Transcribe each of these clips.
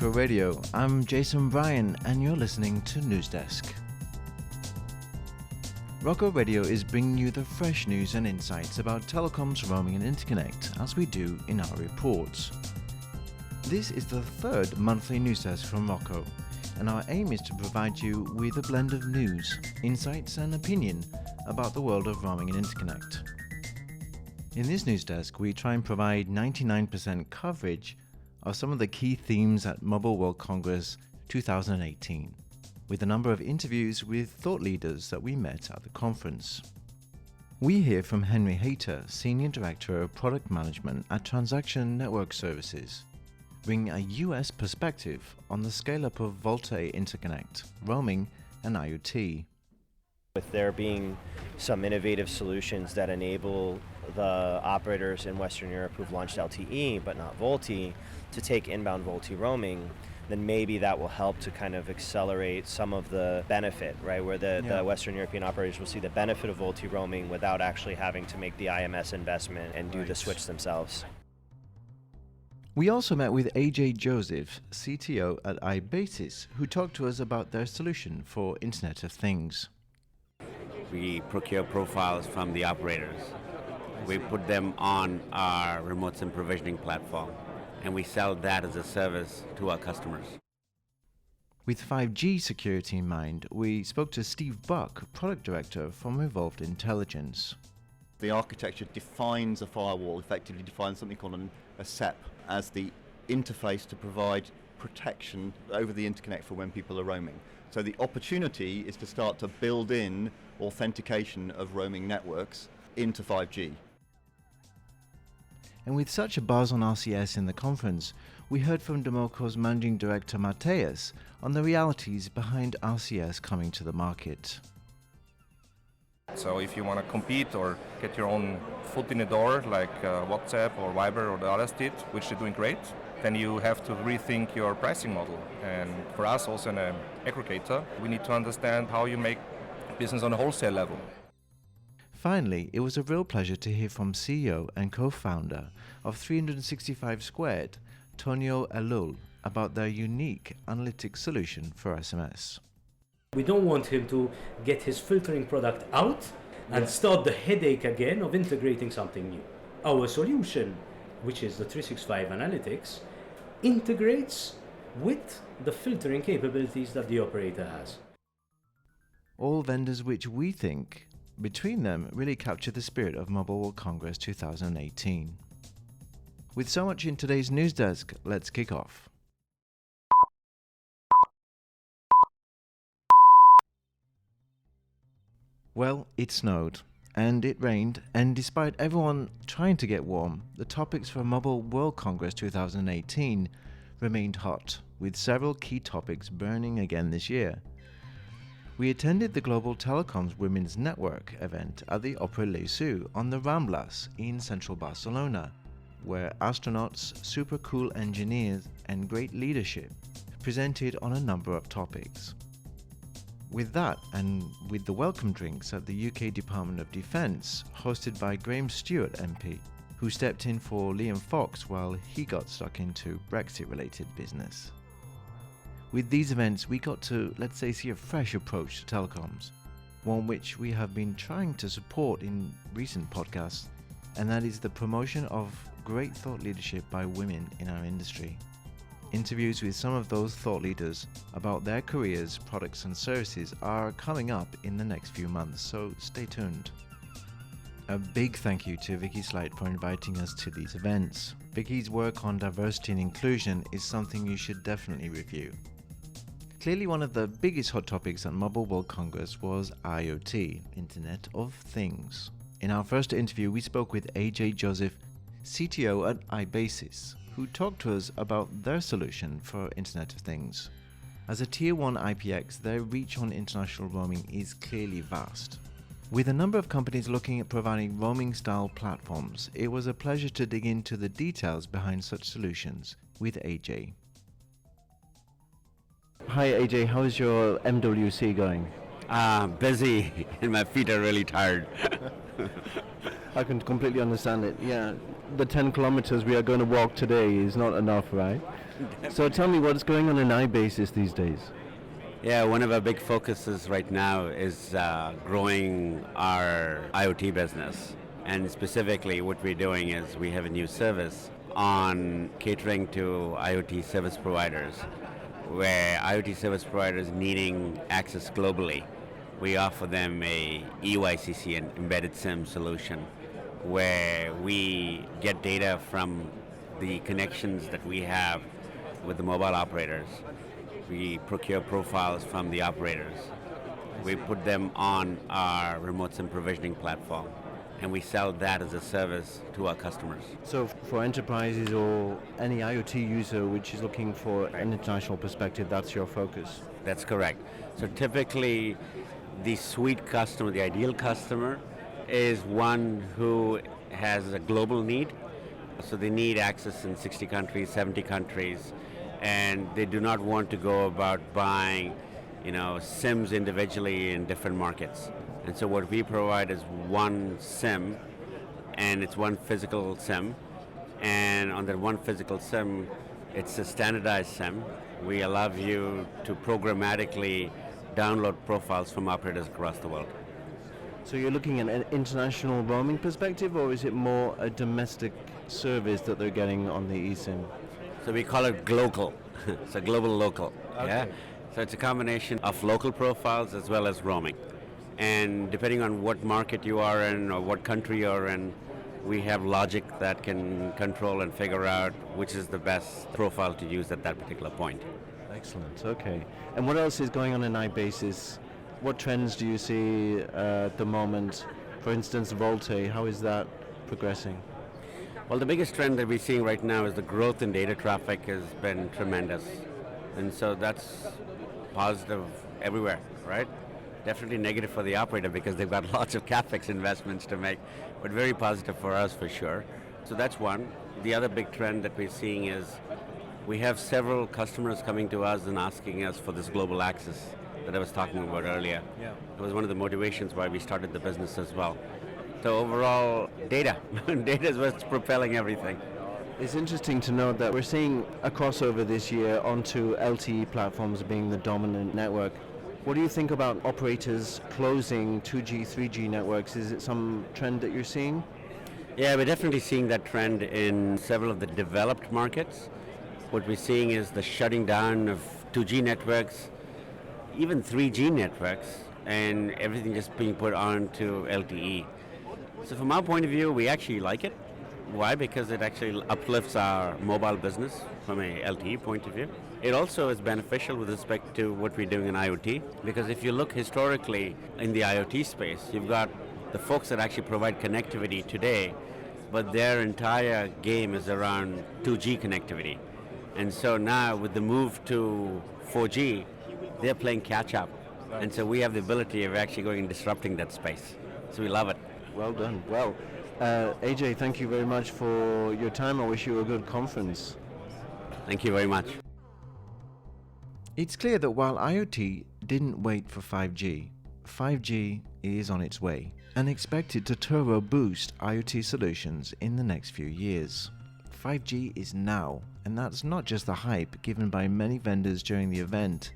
Rocco Radio. I'm Jason Bryan and you're listening to Newsdesk. Rocco Radio is bringing you the fresh news and insights about telecoms, roaming and interconnect as we do in our reports. This is the third monthly Newsdesk from Rocco, and our aim is to provide you with a blend of news, insights and opinion about the world of roaming and interconnect. In this Newsdesk, we try and provide 99% coverage of some of the key themes at Mobile World Congress 2018, with a number of interviews with thought leaders that we met at the conference. We hear from Henry Hayter, Senior Director of Product Management at Transaction Network Services, bringing a US perspective on the scale-up of VoLTE Interconnect, roaming and IoT. With there being some innovative solutions that enable the operators in Western Europe who've launched LTE but not VoLTE to take inbound VoLTE roaming, then maybe that will help to kind of accelerate some of the benefit, right? Where the Western European operators will see the benefit of VoLTE roaming without actually having to make the IMS investment and do the switch themselves. We also met with Ajay Joseph, CTO at iBasis, who talked to us about their solution for Internet of Things. We procure profiles from the operators. We put them on our remote SIM provisioning platform, and we sell that as a service to our customers. With 5G security in mind, we spoke to Steve Buck, Product Director from VoLTE Intelligence. The architecture defines a firewall, effectively defines something called a SEP as the interface to provide protection over the interconnect for when people are roaming. So the opportunity is to start to build in authentication of roaming networks into 5G. And with such a buzz on RCS in the conference, we heard from Dimoco's Managing Director Mathias on the realities behind RCS coming to the market. So if you want to compete or get your own foot in the door, like WhatsApp or Viber or the others did, which they're doing great, then you have to rethink your pricing model. And for us, also an aggregator, we need to understand how you make business on a wholesale level. Finally, it was a real pleasure to hear from CEO and co-founder of 365 Squared, Tonio Ellul, about their unique analytics solution for SMS. We don't want him to get his filtering product out and start the headache again of integrating something new. Our solution, which is the 365 Analytics, integrates with the filtering capabilities that the operator has. All vendors which we think, between them, really capture the spirit of Mobile World Congress 2018. With so much in today's Newsdesk, let's kick off. Well, it snowed, and it rained, and despite everyone trying to get warm, the topics for Mobile World Congress 2018 remained hot, with several key topics burning again this year. We attended the Global Telecoms Women's Network event at the Opera Lesu on the Ramblas in central Barcelona, where astronauts, super cool engineers, and great leadership presented on a number of topics. With that, and with the welcome drinks at the UK Department of Defence, hosted by Graham Stewart MP, who stepped in for Liam Fox while he got stuck into Brexit-related business. With these events, we got to, let's say, see a fresh approach to telecoms, one which we have been trying to support in recent podcasts, and that is the promotion of great thought leadership by women in our industry. Interviews with some of those thought leaders about their careers, products and services are coming up in the next few months, so stay tuned. A big thank you to Vicky Slight for inviting us to these events. Vicky's work on diversity and inclusion is something you should definitely review. Clearly one of the biggest hot topics at Mobile World Congress was IoT, Internet of Things. In our first interview, we spoke with Ajay Joseph, CTO at iBasis, who talked to us about their solution for Internet of Things. As a Tier 1 IPX, their reach on international roaming is clearly vast. With a number of companies looking at providing roaming-style platforms, it was a pleasure to dig into the details behind such solutions with Ajay. Hi Ajay, how is your MWC going? Busy, and my feet are really tired. I can completely understand it. Yeah, the 10 kilometers we are going to walk today is not enough, right? So tell me what's going on in iBasis these days. Yeah, one of our big focuses right now is growing our IoT business. And specifically what we're doing is we have a new service on catering to IoT service providers, where IoT service providers needing access globally, we offer them a EUICC, an embedded SIM solution, where we get data from the connections that we have with the mobile operators. We procure profiles from the operators. We put them on our remote SIM provisioning platform, and we sell that as a service to our customers. So for enterprises or any IoT user which is looking for an international perspective, that's your focus? That's correct. So typically, the sweet customer, the ideal customer, is one who has a global need. So they need access in 60 countries, 70 countries, and they do not want to go about buying, SIMs individually in different markets. And so what we provide is one SIM, and it's one physical SIM. And on that one physical SIM, it's a standardized SIM. We allow you to programmatically download profiles from operators across the world. So you're looking at an international roaming perspective, or is it more a domestic service that they're getting on the eSIM? So we call it global. It's a global local. Okay. Yeah. So it's a combination of local profiles as well as roaming. And depending on what market you are in or what country you're in, we have logic that can control and figure out which is the best profile to use at that particular point. Excellent, okay. And what else is going on in iBasis? What trends do you see at the moment? For instance, VoLTE, how is that progressing? Well, the biggest trend that we're seeing right now is the growth in data traffic has been tremendous. And so that's positive everywhere, right? Definitely negative for the operator because they've got lots of CapEx investments to make, but very positive for us for sure. So that's one. The other big trend that we're seeing is we have several customers coming to us and asking us for this global access that I was talking about earlier. Yeah. It was one of the motivations why we started the business as well. So overall, data. Data is what's propelling everything. It's interesting to note that we're seeing a crossover this year onto LTE platforms being the dominant network. What do you think about operators closing 2G, 3G networks? Is it some trend that you're seeing? Yeah, we're definitely seeing that trend in several of the developed markets. What we're seeing is the shutting down of 2G networks, even 3G networks, and everything just being put onto LTE. So from our point of view, we actually like it. Why? Because it actually uplifts our mobile business from a LTE point of view. It also is beneficial with respect to what we're doing in IoT, because if you look historically in the IoT space, you've got the folks that actually provide connectivity today, but their entire game is around 2G connectivity. And so now with the move to 4G, they're playing catch up. And so we have the ability of actually going and disrupting that space. So we love it. Well done. Well, Ajay, thank you very much for your time. I wish you a good conference. Thank you very much. It's clear that while IoT didn't wait for 5G, 5G is on its way and expected to turbo boost IoT solutions in the next few years. 5G is now, and that's not just the hype given by many vendors during the event.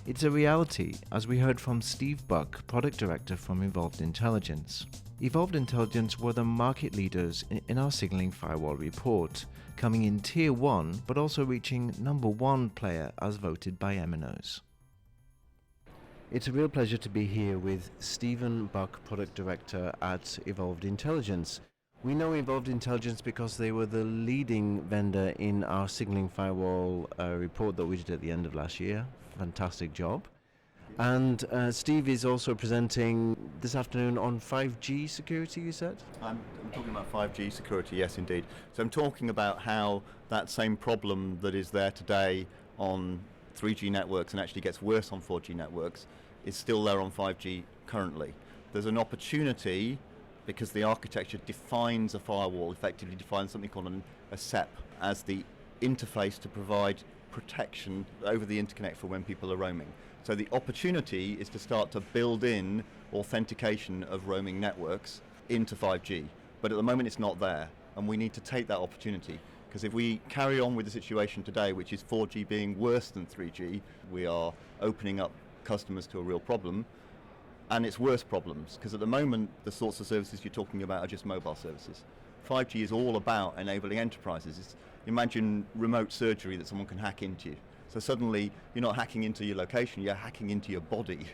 It's a reality, as we heard from Steve Buck, Product Director from VoLTE Intelligence. VoLTE Intelligence were the market leaders in our signaling firewall report, coming in Tier 1 but also reaching number 1 player as voted by MNOs. It's a real pleasure to be here with Stephen Buck, Product Director at VoLTE Intelligence. We know VoLTE Intelligence because they were the leading vendor in our signaling firewall report that we did at the end of last year. Fantastic job. And Steve is also presenting this afternoon on 5G security, you said? I'm talking about 5G security, yes indeed. So I'm talking about how that same problem that is there today on 3G networks and actually gets worse on 4G networks is still there on 5G currently. There's an opportunity because the architecture defines a firewall, effectively defines something called a SEP as the interface to provide protection over the interconnect for when people are roaming. So the opportunity is to start to build in authentication of roaming networks into 5G. But at the moment it's not there, and we need to take that opportunity. Because if we carry on with the situation today, which is 4G being worse than 3G, we are opening up customers to a real problem, and it's worse problems. Because at the moment, the sorts of services you're talking about are just mobile services. 5G is all about enabling enterprises. Imagine remote surgery that someone can hack into. So suddenly, you're not hacking into your location, you're hacking into your body.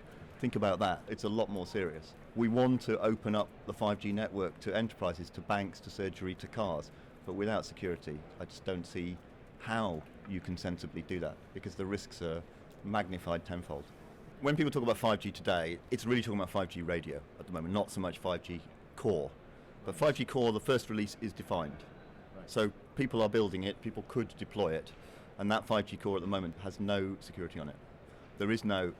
Think about that. It's a lot more serious. We want to open up the 5G network to enterprises, to banks, to surgery, to cars. But without security, I just don't see how you can sensibly do that, because the risks are magnified tenfold. When people talk about 5G today, it's really talking about 5G radio at the moment, not so much 5G core. But 5G core, the first release is defined. Right. So people are building it, people could deploy it, and that 5G core at the moment has no security on it. There is no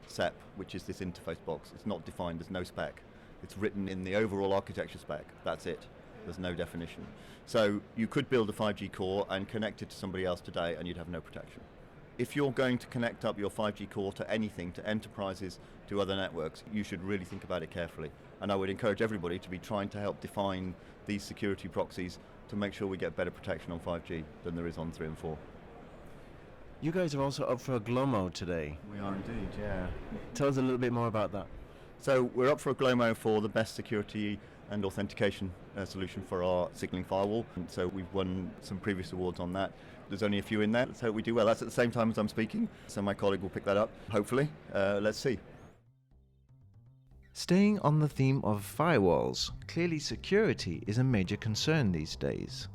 SEP, which is this interface box. It's not defined, there's no spec. It's written in the overall architecture spec, that's it. There's no definition. So you could build a 5G core and connect it to somebody else today and you'd have no protection. If you're going to connect up your 5G core to anything, to enterprises, to other networks, you should really think about it carefully. And I would encourage everybody to be trying to help define these security proxies to make sure we get better protection on 5G than there is on 3 and 4. You guys are also up for a GLOMO today. We are indeed, yeah. Tell us a little bit more about that. So we're up for a GLOMO for the best security and authentication solution for our signaling firewall. And so we've won some previous awards on that. There's only a few in there. Let's hope we do well. That's at the same time as I'm speaking, so my colleague will pick that up, hopefully. Let's see. Staying on the theme of firewalls, clearly security is a major concern these days.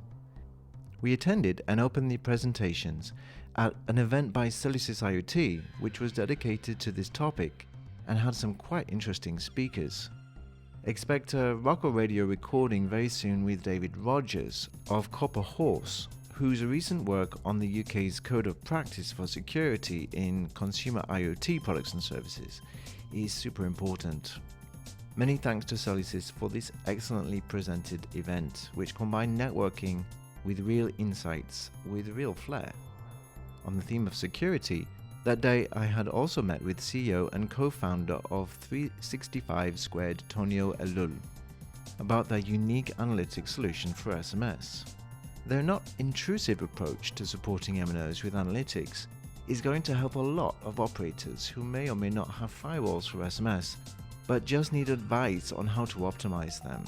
We attended and opened the presentations at an event by Celicis IoT, which was dedicated to this topic and had some quite interesting speakers. Expect a Rocco Radio recording very soon with David Rogers of Copper Horse, whose recent work on the UK's Code of Practice for Security in Consumer IoT Products and Services is super important. Many thanks to Celicis for this excellently presented event, which combined networking with real insights with real flair. On the theme of security, that day I had also met with CEO and co-founder of 365 Squared, Tonio Ellul, about their unique analytics solution for SMS. Their not intrusive approach to supporting MNOs with analytics is going to help a lot of operators who may or may not have firewalls for SMS, but just need advice on how to optimize them.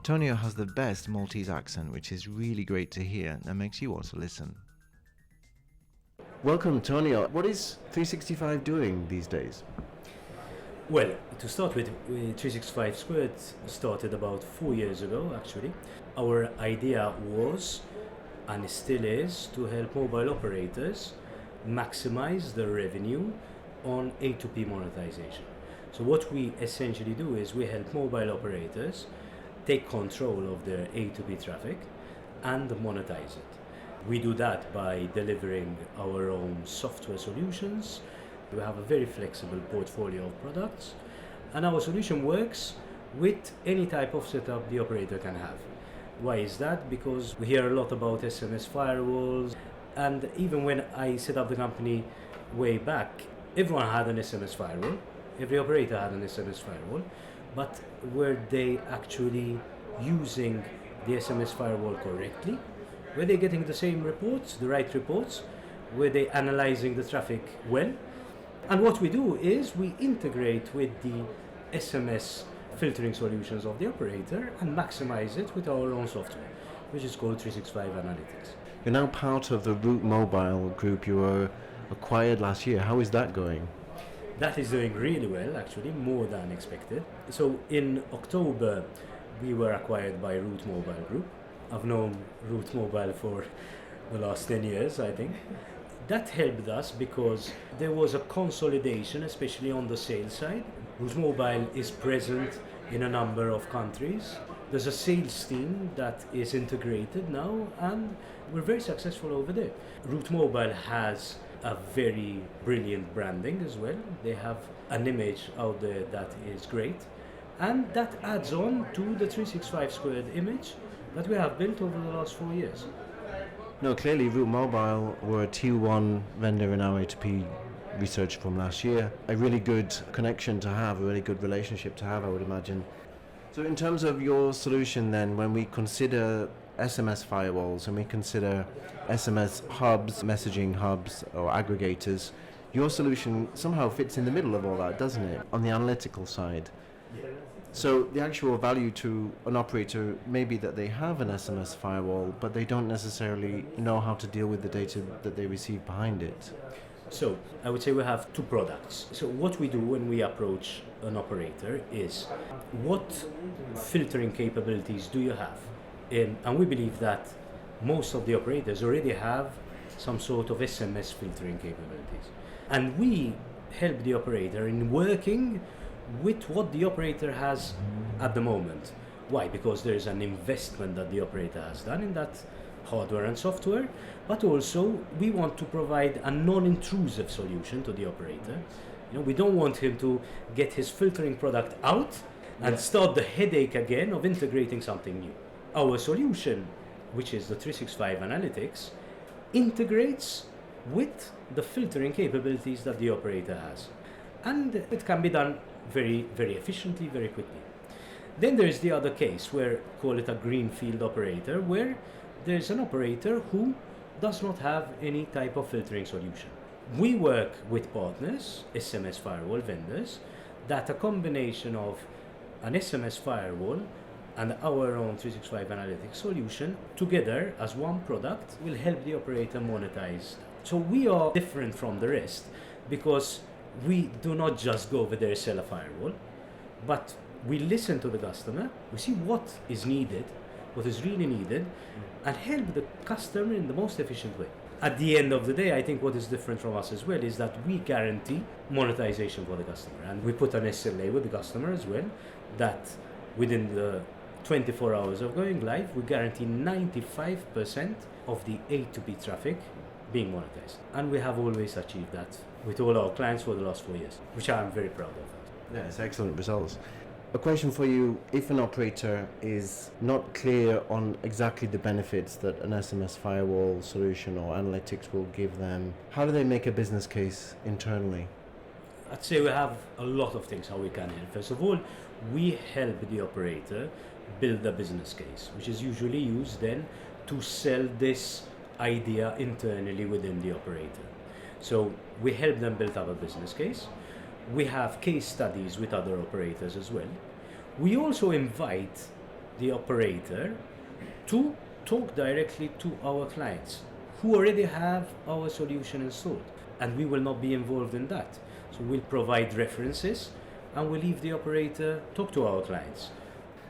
Tonio has the best Maltese accent, which is really great to hear and makes you want to listen. Welcome, Tonio. What is 365 doing these days? Well, to start with, 365 Squared started about 4 years ago, actually. Our idea was, and still is, to help mobile operators maximize their revenue on A2P monetization. So what we essentially do is we help mobile operators take control of their A2P traffic and monetize it. We do that by delivering our own software solutions. We have a very flexible portfolio of products, and our solution works with any type of setup the operator can have. Why is that? Because we hear a lot about SMS firewalls, and even when I set up the company way back, everyone had an SMS firewall, every operator had an SMS firewall, but were they actually using the SMS firewall correctly? Were they getting the same reports, the right reports? Were they analyzing the traffic well? And what we do is we integrate with the SMS filtering solutions of the operator and maximize it with our own software, which is called 365 Analytics. You're now part of the Root Mobile group you were acquired last year. How is that going? That is doing really well, actually, more than expected. So in October, we were acquired by Root Mobile Group. I've known Root Mobile for the last 10 years, I think. That helped us because there was a consolidation, especially on the sales side. Root Mobile is present in a number of countries. There's a sales team that is integrated now, and we're very successful over there. Root Mobile has a very brilliant branding as well. They have an image out there that is great, and that adds on to the 365 Squared image that we have built over the last 4 years. No, clearly Root Mobile were a tier 1 vendor in our A2P research from last year. A really good connection to have, a really good relationship to have, I would imagine. So in terms of your solution then, when we consider SMS firewalls and we consider SMS hubs, messaging hubs or aggregators, your solution somehow fits in the middle of all that, doesn't it, on the analytical side? So the actual value to an operator may be that they have an SMS firewall, but they don't necessarily know how to deal with the data that they receive behind it. So I would say we have two products. So what we do when we approach an operator is, what filtering capabilities do you have? And we believe that most of the operators already have some sort of SMS filtering capabilities. And we help the operator in working with what the operator has at the moment. Why? Because there is an investment that the operator has done in that hardware and software, but also we want to provide a non-intrusive solution to the operator. We don't want him to get his filtering product out and start the headache again of integrating something new. Our solution, which is the 365 Analytics, integrates with the filtering capabilities that the operator has. And it can be done very, very efficiently, very quickly. Then there is the other case where, call it a greenfield operator, where there's an operator who does not have any type of filtering solution. We work with partners, SMS firewall vendors, that a combination of an SMS firewall and our own 365 Analytics solution together as one product will help the operator monetize. So we are different from the rest because we do not just go over there, sell a firewall, but we listen to the customer, we see what is needed, what is really needed, and help the customer in the most efficient way. At the end of the day, I think what is different from us as well is that we guarantee monetization for the customer. And we put an SLA with the customer as well, that within the 24 hours of going live, we guarantee 95% of the A to B traffic being monetized. And we have always achieved that with all our clients for the last 4 years, which I'm very proud of. Yeah, it's excellent results. A question for you: if an operator is not clear on exactly the benefits that an SMS firewall solution or analytics will give them, how do they make a business case internally? I'd say we have a lot of things how we can help. First of all, we help the operator build a business case, which is usually used then to sell this idea internally within the operator. So we help them build up a business case. We have case studies with other operators as well. We also invite the operator to talk directly to our clients who already have our solution installed, and we will not be involved in that. So we'll provide references and we'll leave the operator talk to our clients.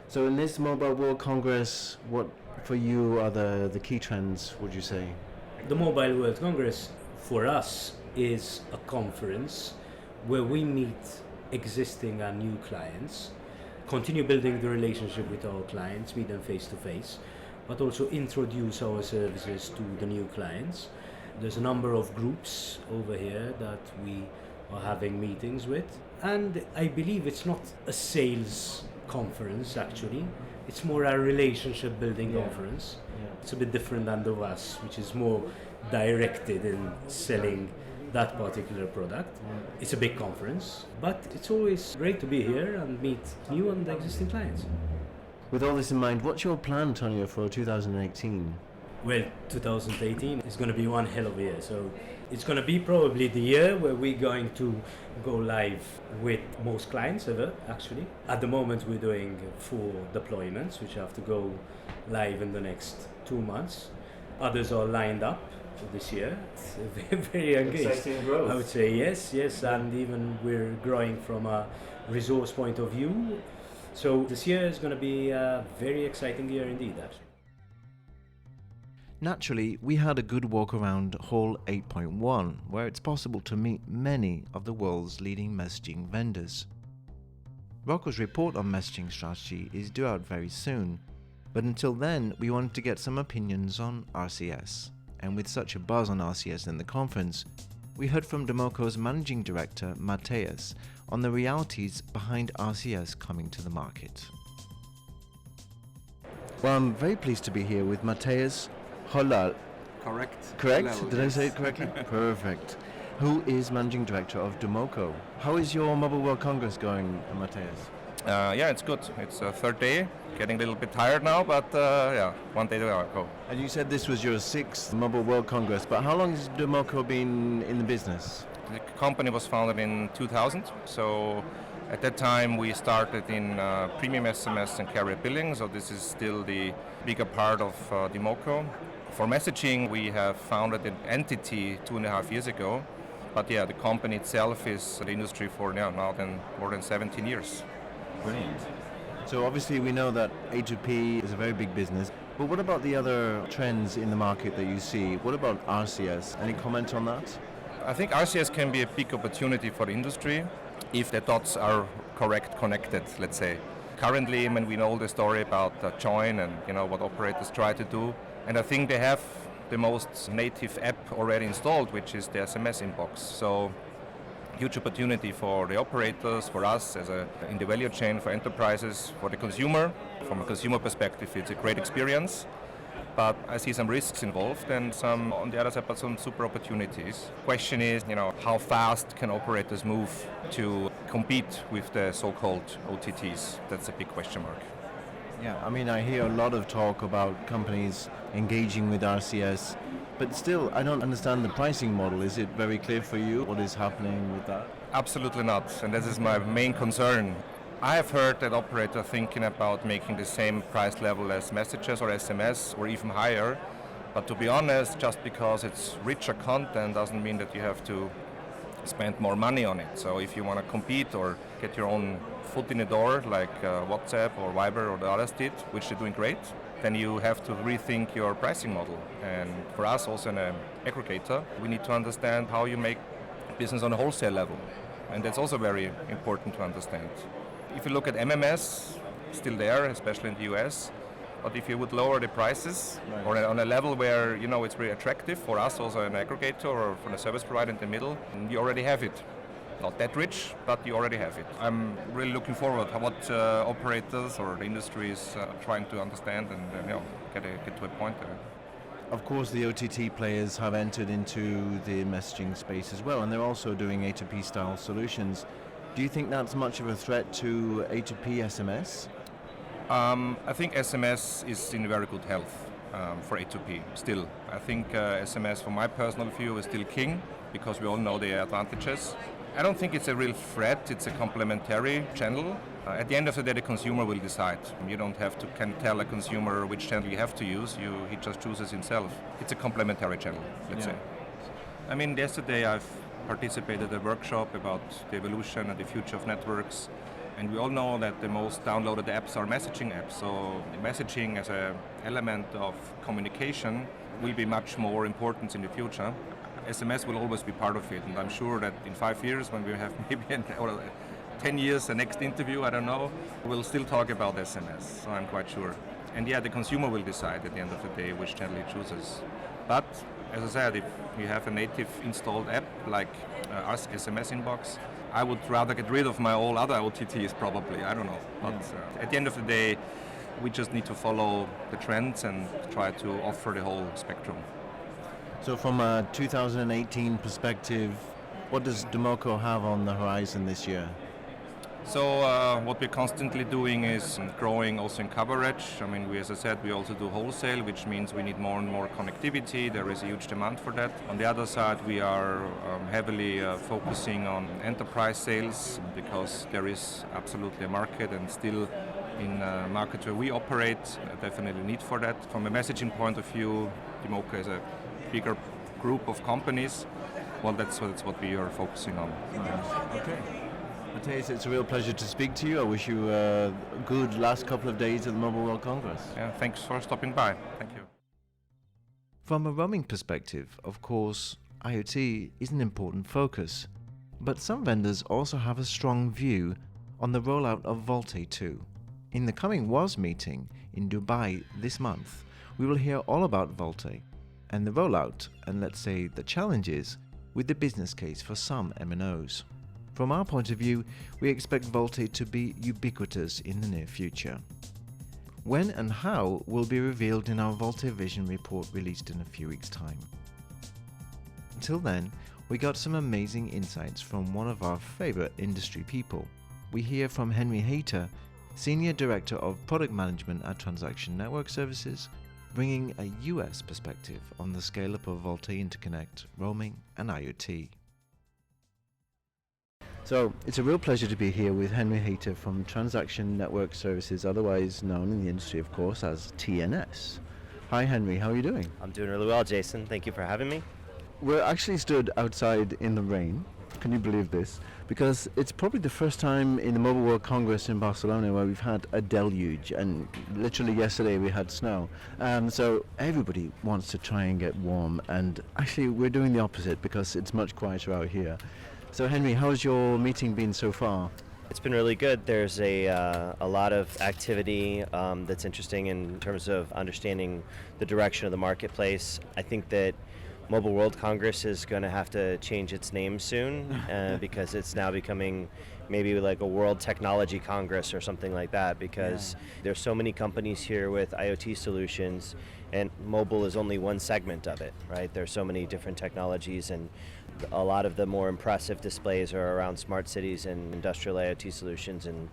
So in this Mobile World Congress, what for you are the key trends, would you say? The Mobile World Congress for us is a conference where we meet existing and new clients, continue building the relationship with our clients, meet them face to face, but also introduce our services to the new clients. There's a number of groups over here that we are having meetings with, and I believe it's not a sales conference actually, it's more a relationship building conference. It's a bit different than the VAS, which is more directed in selling that particular product. It's a big conference, but it's always great to be here and meet new and existing clients. With all this in mind, what's your plan, Tonio, for 2018? Well, 2018 is going to be one hell of a year. So it's going to be probably the year where we're going to go live with most clients ever, actually. At the moment, we're doing 4 deployments, which have to go live in the next 2 months. Others are lined up for this year. It's very engaged. Exciting growth. I would say yes, and even we're growing from a resource point of view. So this year is going to be a very exciting year indeed, actually. Naturally, we had a good walk around Hall 8.1, where it's possible to meet many of the world's leading messaging vendors. Rocco's report on messaging strategy is due out very soon, but until then, we wanted to get some opinions on RCS. And with such a buzz on RCS in the conference, we heard from Dimoco's managing director, Mathias, on the realities behind RCS coming to the market. Well, I'm very pleased to be here with Mathias Hollerl. Correct. Correct? Did I say it correctly? Perfect. Who is managing director of Dimoco. How is your Mobile World Congress going, Mathias? Yeah, it's good. It's the third day. Getting a little bit tired now, but yeah, one day to go. And you said this was your 6th Mobile World Congress, but how long has Dimoco been in the business? The company was founded in 2000, so at that time we started in premium SMS and carrier billing, so this is still the bigger part of Dimoco. For messaging, we have founded an entity 2.5 years ago, but yeah, the company itself is in the industry for now more than 17 years. Brilliant. So obviously we know that A2P is a very big business, but what about the other trends in the market that you see? What about RCS? Any comment on that? I think RCS can be a big opportunity for the industry if the dots are connected, let's say. Currently, I mean, we know the story about Join and what operators try to do, and I think they have the most native app already installed, which is the SMS inbox. So huge opportunity for the operators, for us in the value chain, for enterprises, for the consumer. From a consumer perspective, it's a great experience, but I see some risks involved and some, on the other side, but some super opportunities. Question is, how fast can operators move to compete with the so-called OTTs? That's a big question mark. Yeah, I mean, I hear a lot of talk about companies engaging with RCS, but still, I don't understand the pricing model. Is it very clear for you what is happening with that? Absolutely not, and this is my main concern. I have heard that operators are thinking about making the same price level as messages or SMS or even higher, but to be honest, just because it's richer content doesn't mean that you have to spend more money on it. So if you want to compete or get your own foot in the door, like WhatsApp or Viber or the others did, which they're doing great, then you have to rethink your pricing model. And for us, also an aggregator, we need to understand how you make business on a wholesale level. And that's also very important to understand. If you look at MMS, still there, especially in the US, but if you would lower the prices or on a level where it's very attractive for us, also an aggregator or for a service provider in the middle, you already have it. Not that rich, but you already have it. I'm really looking forward to what operators or the industry is trying to understand and get to a point there. Of course, the OTT players have entered into the messaging space as well, and they're also doing A2P style solutions. Do you think that's much of a threat to A2P SMS? I think SMS is in very good health for A2P still. I think SMS, from my personal view, is still king because we all know the advantages. I don't think it's a real threat, it's a complementary channel. At the end of the day, the consumer will decide. You don't have to tell a consumer which channel you have to use, he just chooses himself. It's a complementary channel, let's say. I mean, yesterday I've participated in a workshop about the evolution and the future of networks, and we all know that the most downloaded apps are messaging apps, so messaging as an element of communication will be much more important in the future. SMS will always be part of it, and I'm sure that in 5 years, when we have maybe 10 years, the next interview, I don't know, we'll still talk about SMS, so I'm quite sure. And yeah, the consumer will decide at the end of the day which channel he chooses. But, as I said, if you have a native installed app like SMS Inbox, I would rather get rid of my all other OTTs probably, I don't know. But at the end of the day, we just need to follow the trends and try to offer the whole spectrum. So from a 2018 perspective, what does Dimoco have on the horizon this year? So what we're constantly doing is growing also in coverage. I mean, as I said, we also do wholesale, which means we need more and more connectivity. There is a huge demand for that. On the other side, we are heavily focusing on enterprise sales because there is absolutely a market, and still in markets where we operate, definitely need for that. From a messaging point of view, Dimoco is a bigger group of companies. Well, that's what we are focusing on. Okay. Mathias, it's a real pleasure to speak to you. I wish you a good last couple of days at the Mobile World Congress. Yeah, thanks for stopping by. Thank you. From a roaming perspective, of course, IoT is an important focus, but some vendors also have a strong view on the rollout of VoLTE 2. In the coming WOS meeting in Dubai this month, we will hear all about VoLTE and the rollout, and let's say the challenges with the business case for some MNOs. From our point of view, we expect VoLTE to be ubiquitous in the near future. When and how will be revealed in our VoLTE Vision report released in a few weeks' time. Until then, we got some amazing insights from one of our favorite industry people. we hear from Henry Hayter, Senior Director of Product Management at Transaction Network Services, bringing a US perspective on the scale-up of VoLTE Interconnect, roaming and IoT. So it's a real pleasure to be here with Henry Hayter from Transaction Network Services, otherwise known in the industry, of course, as TNS. Hi Henry, how are you doing? I'm doing really well, Jason. Thank you for having me. We're actually stood outside in the rain. Can you believe this? Because it's probably the first time in the Mobile World Congress in Barcelona where we've had a deluge, and literally yesterday we had snow. So everybody wants to try and get warm, and actually we're doing the opposite because it's much quieter out here. So Henry, how's your meeting been so far? It's been really good. There's a lot of activity that's interesting in terms of understanding the direction of the marketplace. I think that Mobile World Congress is going to have to change its name soon because it's now becoming maybe like a World Technology Congress or something like that, because there's so many companies here with IoT solutions, and mobile is only one segment of it, right? There's so many different technologies, and a lot of the more impressive displays are around smart cities and industrial IoT solutions, and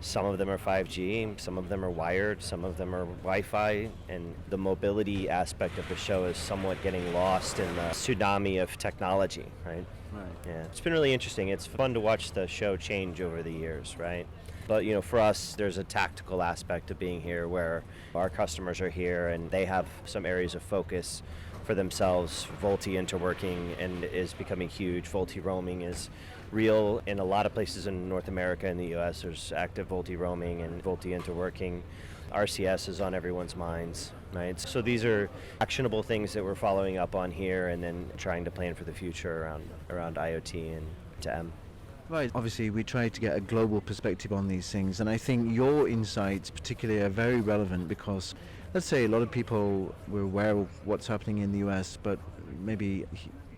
some of them are 5G, some of them are wired, some of them are Wi-Fi, and the mobility aspect of the show is somewhat getting lost in the tsunami of technology, right? Right. Yeah, it's been really interesting. It's fun to watch the show change over the years, right? But you know, for us, there's a tactical aspect of being here where our customers are here and they have some areas of focus for themselves. VoLTE interworking and is becoming huge. VoLTE roaming is real in a lot of places in North America and the US. There's active VoLTE roaming and VoLTE interworking. RCS is on everyone's minds, right? So these are actionable things that we're following up on here and then trying to plan for the future around IoT and to M. Right. Obviously, we try to get a global perspective on these things, and I think your insights particularly are very relevant because, let's say, a lot of people were aware of what's happening in the US, but maybe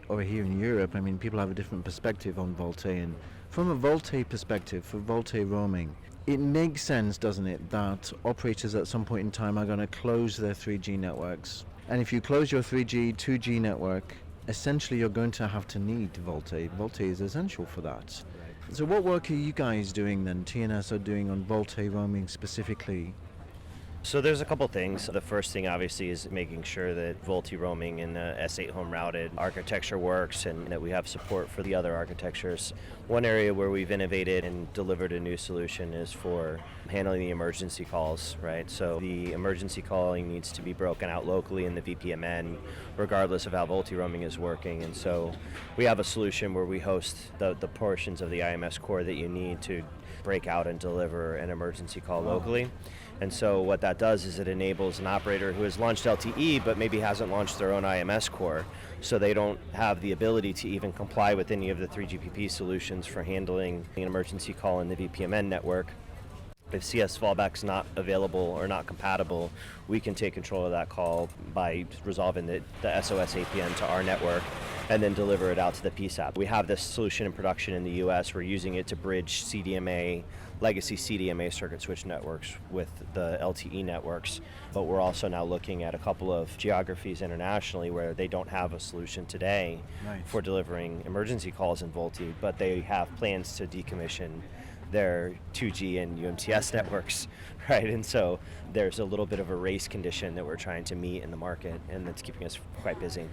over here in Europe, I mean, people have a different perspective on VoLTE. And from a VoLTE perspective, for VoLTE roaming, it makes sense, doesn't it, that operators at some point in time are going to close their 3G networks. And if you close your 3G, 2G network, essentially you're going to have to need VoLTE. VoLTE is essential for that. So what work are you guys doing then, TNS are doing on VoLTE roaming specifically? So there's a couple things. The first thing obviously is making sure that VoLTE roaming and the S8 home routed architecture works and that we have support for the other architectures. One area where we've innovated and delivered a new solution is for handling the emergency calls, right? So the emergency calling needs to be broken out locally in the VPMN regardless of how VoLTE roaming is working. And so we have a solution where we host the portions of the IMS core that you need to break out and deliver an emergency call locally. And so what that does is it enables an operator who has launched LTE but maybe hasn't launched their own IMS core, so they don't have the ability to even comply with any of the 3GPP solutions for handling an emergency call in the VPMN network. If CS fallback's not available or not compatible, we can take control of that call by resolving the SOS APN to our network and then deliver it out to the PSAP. We have this solution in production in the US. We're using it to bridge CDMA, legacy CDMA circuit switch networks with the LTE networks, but we're also now looking at a couple of geographies internationally where they don't have a solution today for delivering emergency calls in VoLTE, but they have plans to decommission their 2G and UMTS networks, right? And so there's a little bit of a race condition that we're trying to meet in the market, and that's keeping us quite busy.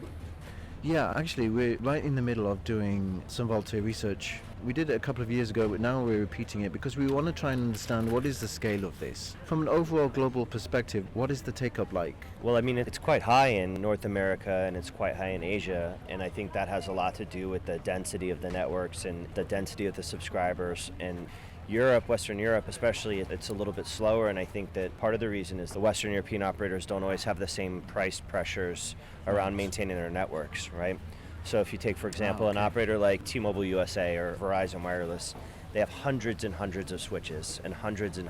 Yeah, actually, we're right in the middle of doing some VoLTE research. We did it a couple of years ago, but now we're repeating it because we want to try and understand what is the scale of this. From an overall global perspective, what is the take-up like? Well, I mean, it's quite high in North America and it's quite high in Asia, and I think that has a lot to do with the density of the networks and the density of the subscribers. And Europe, Western Europe especially, it's a little bit slower, and I think that part of the reason is the Western European operators don't always have the same price pressures around maintaining their networks, right? So if you take, for example, an operator like T-Mobile USA or Verizon Wireless, they have hundreds and hundreds of switches and hundreds of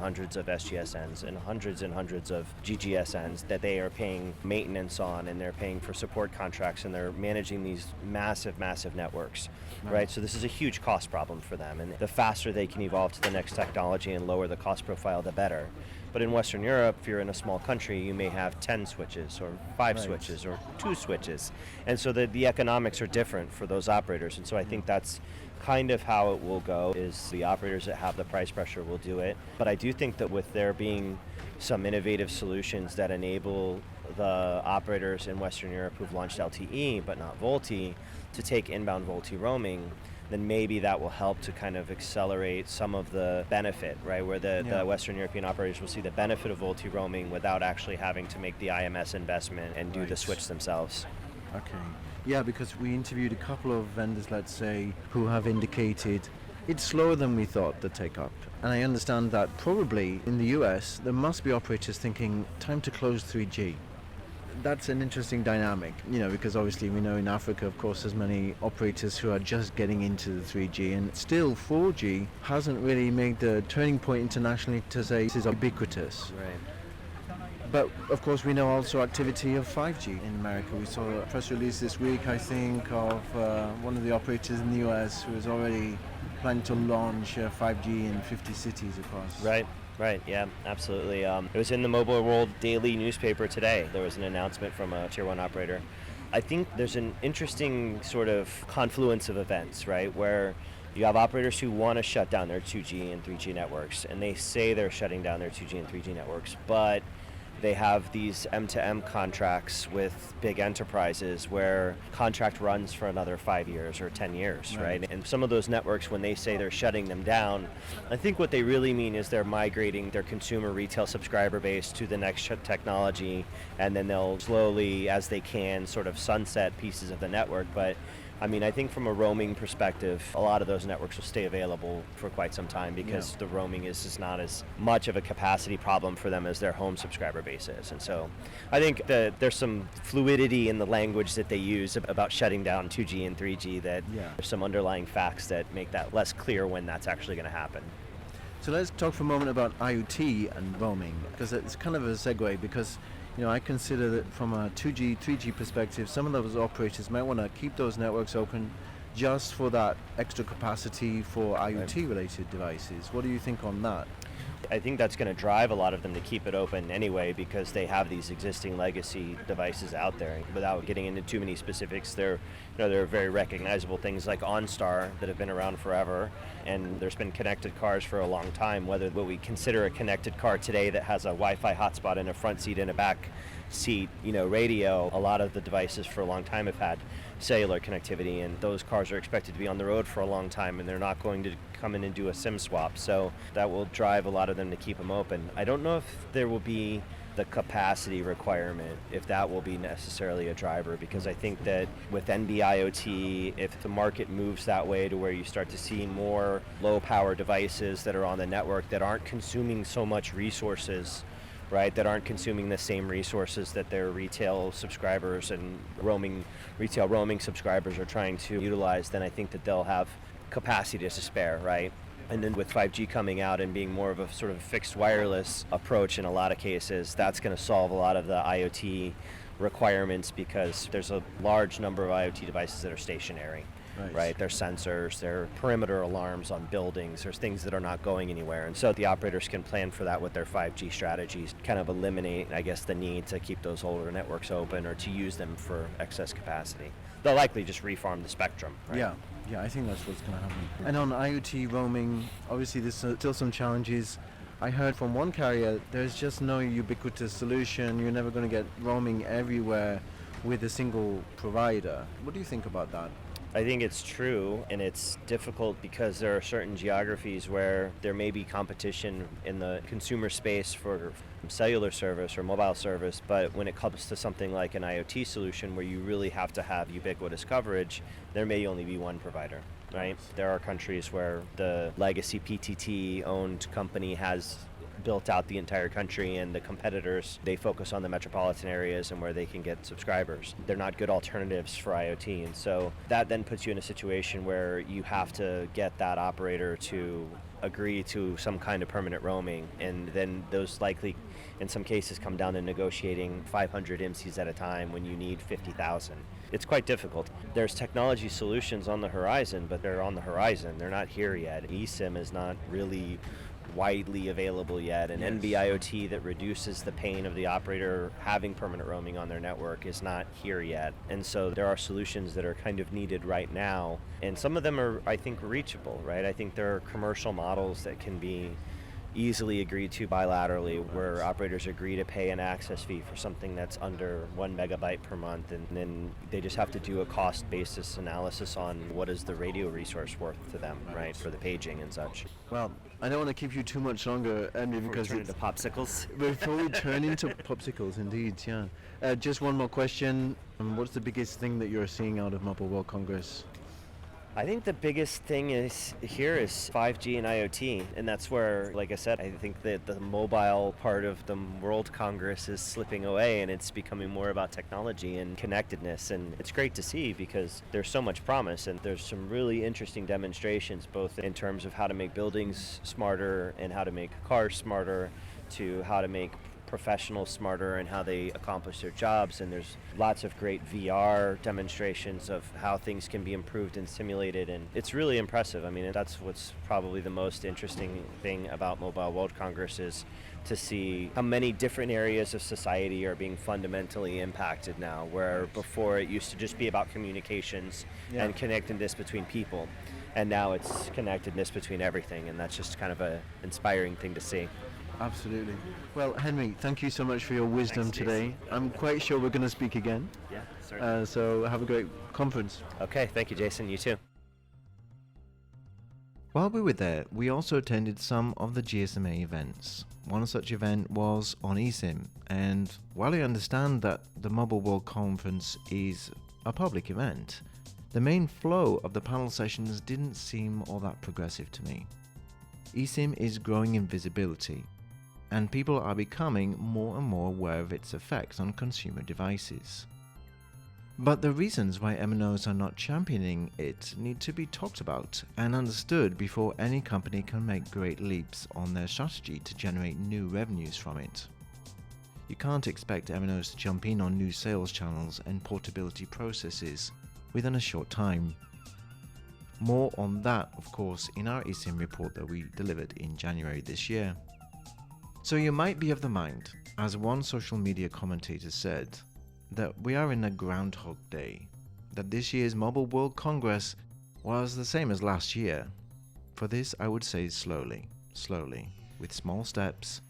SGSNs and hundreds of GGSNs that they are paying maintenance on, and they're paying for support contracts, and they're managing these massive networks, right? So this is a huge cost problem for them, and the faster they can evolve to the next technology and lower the cost profile, the better. But in Western Europe, if you're in a small country, you may have 10 switches or 5 switches or 2 switches. And so the economics are different for those operators. And so I think that's kind of how it will go is the operators that have the price pressure will do it. But I do think that with there being some innovative solutions that enable the operators in Western Europe who've launched LTE but not VoLTE to take inbound VoLTE roaming, then maybe that will help to kind of accelerate some of the benefit, right? Where the Western European operators will see the benefit of VoLTE roaming without actually having to make the IMS investment and do the switch themselves. Okay. Yeah, because we interviewed a couple of vendors, let's say, who have indicated it's slower than we thought, the take-up. And I understand that probably in the US, there must be operators thinking, time to close 3G. That's an interesting dynamic, because obviously we know in Africa, of course, there's many operators who are just getting into the 3G, and still 4G hasn't really made the turning point internationally to say this is ubiquitous. Right. But of course we know also activity of 5G in America. We saw a press release this week, I think, of one of the operators in the US who is already planning to launch 5G in 50 cities across. Right, yeah, absolutely. It was in the Mobile World Daily newspaper today. There was an announcement from a Tier 1 operator. I think there's an interesting sort of confluence of events, right, where you have operators who want to shut down their 2G and 3G networks, and they say they're shutting down their 2G and 3G networks, but they have these M2M contracts with big enterprises where contract runs for another 5 years or 10 years, right? And some of those networks, when they say they're shutting them down, I think what they really mean is they're migrating their consumer retail subscriber base to the next technology, and then they'll slowly, as they can, sort of sunset pieces of the network. But I mean, I think from a roaming perspective, a lot of those networks will stay available for quite some time because the roaming is just not as much of a capacity problem for them as their home subscriber base is. And so I think that there's some fluidity in the language that they use about shutting down 2G and 3G, that there's some underlying facts that make that less clear when that's actually going to happen. So let's talk for a moment about IoT and roaming, because it's kind of a segue, because I consider that from a 2G, 3G perspective, some of those operators might want to keep those networks open just for that extra capacity for IoT-related devices. What do you think on that? I think that's going to drive a lot of them to keep it open anyway, because they have these existing legacy devices out there. Without getting into too many specifics, there are very recognizable things like OnStar that have been around forever, and there's been connected cars for a long time. Whether what we consider a connected car today that has a Wi-Fi hotspot in a front seat and a back seat, radio, a lot of the devices for a long time have had cellular connectivity, and those cars are expected to be on the road for a long time, and they're not going to come in and do a SIM swap. So that will drive a lot of them to keep them open. I don't know if there will be the capacity requirement, if that will be necessarily a driver, because I think that with NB-IoT, if the market moves that way to where you start to see more low power devices that are on the network that aren't consuming so much resources, right, that aren't consuming the same resources that their retail subscribers and retail roaming subscribers are trying to utilize, then I think that they'll have capacity to spare, right? And then with 5G coming out and being more of a sort of fixed wireless approach in a lot of cases, that's going to solve a lot of the IoT requirements, because there's a large number of IoT devices that are stationary. Right, there's sensors, there are perimeter alarms on buildings, there's things that are not going anywhere. And so the operators can plan for that with their 5G strategies, kind of eliminate, I guess, the need to keep those older networks open or to use them for excess capacity. They'll likely just refarm the spectrum, right? Yeah, I think that's what's going to happen. And on IoT roaming, obviously there's still some challenges. I heard from one carrier, there's just no ubiquitous solution. You're never going to get roaming everywhere with a single provider. What do you think about that? I think it's true, and it's difficult because there are certain geographies where there may be competition in the consumer space for cellular service or mobile service, but when it comes to something like an IoT solution where you really have to have ubiquitous coverage, there may only be one provider, right? There are countries where the legacy PTT-owned company has built out the entire country, and the competitors, they focus on the metropolitan areas and where they can get subscribers. They're not good alternatives for IoT, and so that then puts you in a situation where you have to get that operator to agree to some kind of permanent roaming, and then those likely in some cases come down to negotiating 500 MCs at a time when you need 50,000. It's quite difficult. There's technology solutions on the horizon, but they're on the horizon. They're not here yet. eSIM is not really widely available yet, and Yes. NB-IoT that reduces the pain of the operator having permanent roaming on their network is not here yet. And so there are solutions that are kind of needed right now, and some of them are, I think, reachable, right? I think there are commercial models that can be easily agreed to bilaterally, where operators agree to pay an access fee for something that's under 1 megabyte per month, and then they just have to do a cost basis analysis on what is the radio resource worth to them, right, for the paging and such. Well, I don't want to keep you too much longer, Henry, because Turn into popsicles. before we turn into popsicles, indeed, yeah. Just one more question. What's the biggest thing that you're seeing out of Mobile World Congress? I think the biggest thing is 5G and IoT, and that's where, like I said, I think that the mobile part of the World Congress is slipping away, and it's becoming more about technology and connectedness, and it's great to see because there's so much promise, and there's some really interesting demonstrations, both in terms of how to make buildings smarter and how to make cars smarter, to how to make professionals smarter and how they accomplish their jobs, and there's lots of great VR demonstrations of how things can be improved and simulated, and it's really impressive. I mean, that's what's probably the most interesting thing about Mobile World Congress, is to see how many different areas of society are being fundamentally impacted now, where before it used to just be about communications and connectedness between people, and now it's connectedness between everything, and that's just kind of an inspiring thing to see. Absolutely. Well, Henry, thank you so much for your wisdom Thanks, today. I'm quite sure we're going to speak again. Yeah, certainly. So have a great conference. Okay, thank you, Jason. You too. While we were there, we also attended some of the GSMA events. One such event was on eSIM, and while I understand that the Mobile World Conference is a public event, the main flow of the panel sessions didn't seem all that progressive to me. eSIM is growing in visibility, and people are becoming more and more aware of its effects on consumer devices. But the reasons why MNOs are not championing it need to be talked about and understood before any company can make great leaps on their strategy to generate new revenues from it. You can't expect MNOs to jump in on new sales channels and portability processes within a short time. More on that, of course, in our eSIM report that we delivered in January this year. So you might be of the mind, as one social media commentator said, that we are in a Groundhog Day, that this year's Mobile World Congress was the same as last year. For this, I would say slowly, with small steps,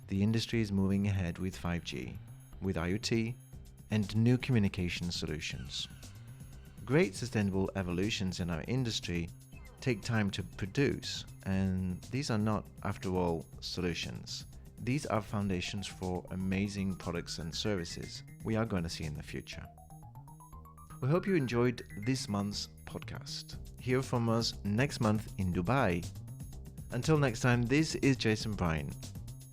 the industry is moving ahead with 5G, with IoT, and new communication solutions. Great sustainable evolutions in our industry take time to produce, and these are not, after all, solutions. These are foundations for amazing products and services we are going to see in the future. We hope you enjoyed this month's podcast. Hear from us next month in Dubai. Until next time, this is Jason Bryan,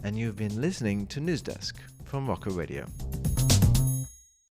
and you've been listening to Newsdesk from Rocker Radio.